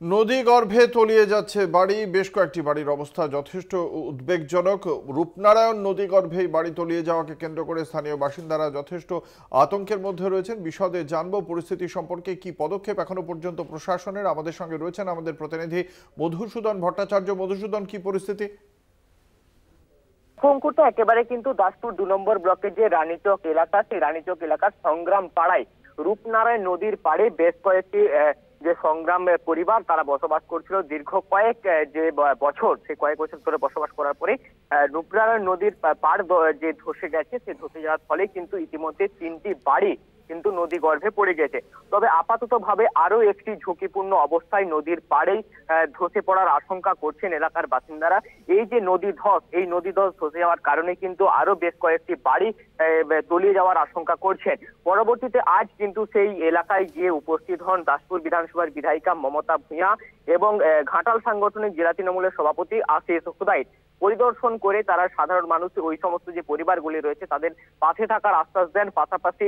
নদীগর্ভে তলিয়ে যাচ্ছে বাড়ি। বেশ কয়েকটি বাড়ির অবস্থা যথেষ্ট উদ্বেগজনক। রূপনারায়ণ নদীগর্ভে বাড়ি তলিয়ে যাওয়াকে কেন্দ্র করে স্থানীয় বাসিন্দারা যথেষ্ট আতঙ্কের মধ্যে রয়েছেন। বিশদে জানবো পরিস্থিতি সম্পর্কে, কি পদক্ষেপ এখনো পর্যন্ত প্রশাসনের। আমাদের সঙ্গে রয়েছেন আমাদের প্রতিনিধি মধুসূদন ভট্টাচার্য। মধুসূদন, কি পরিস্থিতি? অঙ্কুরটা একেবারে কিন্তু দাসপুর 2 নম্বর ব্লকের যে রানীচক এলাকা, সেই রানীচক এলাকার সংগ্রাম পাড়ায় রূপনারায়ণ নদীর পাড়ে বেশ কয়েকটি যে সংগ্রাম পরিবার তারা বসবাস করছিল দীর্ঘ কয়েক যে বছর, সেই কয়েক বছর ধরে বসবাস করার পরে রূপনারায়ণ নদীর পাড় যে ধসে গেছে, সে ধসে যাওয়ার ফলে কিন্তু ইতিমধ্যে 3টি বাড়ি কিন্তু নদী গর্ভে পড়ে গেছে। তবে আপাতত ভাবে আরো একটি ঝুঁকিপূর্ণ অবস্থায় নদীর পাড়েই ধসে পড়ার আশঙ্কা করছেন এলাকার বাসিন্দারা। এই যে নদী ধস, এই নদী ধস ধসে যাওয়ার কারণে কিন্তু আরো বেশ কয়েকটি বাড়ি তলিয়ে যাওয়ার আশঙ্কা করছেন। পরবর্তীতে আজ কিন্তু সেই এলাকায় গিয়ে উপস্থিত হন দাসপুর বিধানসভার বিধায়িকা মমতা ভূঁইয়া এবং ঘাটাল সাংগঠনিক জেলা তৃণমূলের সভাপতি আশিস হুদাইদ। পরিদর্শন করে তারা সাধারণ মানুষ, ওই সমস্ত যে পরিবারগুলি রয়েছে তাদের পাশে থাকার আশ্বাস দেন। পাশাপাশি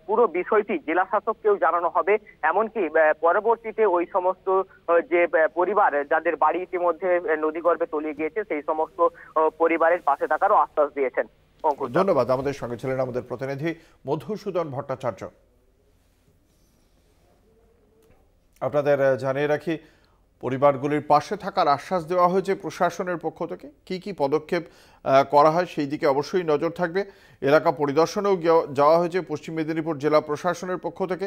পুরো বিষয়টি জেলা শাসককেও জানানো হবে, এমনকি পরবর্তীতে ওই সমস্ত যে পরিবার যাদের বাড়ি ইতিমধ্যে নদীগর্ভে তলিয়ে গিয়েছে, সেই সমস্ত পরিবারের পাশে থাকারও আশ্বাস দিয়েছেন। ধন্যবাদ। আমাদের সঙ্গে ছিলেন আমাদের প্রতিনিধি মধুসূদন ভট্টাচার্য। আপনাদের জানিয়ে রাখি, পরিবারগুলির পাশে থাকার আশ্বাস দেওয়া হয়েছে প্রশাসনের পক্ষ থেকে। কি কি পদক্ষেপ করা হয় সেই দিকে অবশ্যই নজর থাকবে। এলাকা পরিদর্শনেও যাওয়া হয়েছে পশ্চিম মেদিনীপুর জেলা প্রশাসনের পক্ষ থেকে।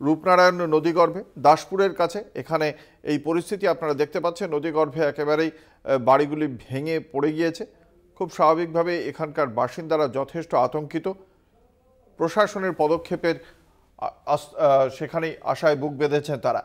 রূপনারায়ণ নদীগর্ভে দাসপুরের কাছে এখানে এই পরিস্থিতি আপনারা দেখতে পাচ্ছেন। নদীগর্ভে একেবারেই বাড়িগুলি ভেঙে পড়ে গিয়েছে। খুব স্বাভাবিকভাবে এখানকার বাসিন্দারা যথেষ্ট আতঙ্কিত। প্রশাসনের পদক্ষেপের সেখানেই আশায় বুক বেঁধেছেন তারা।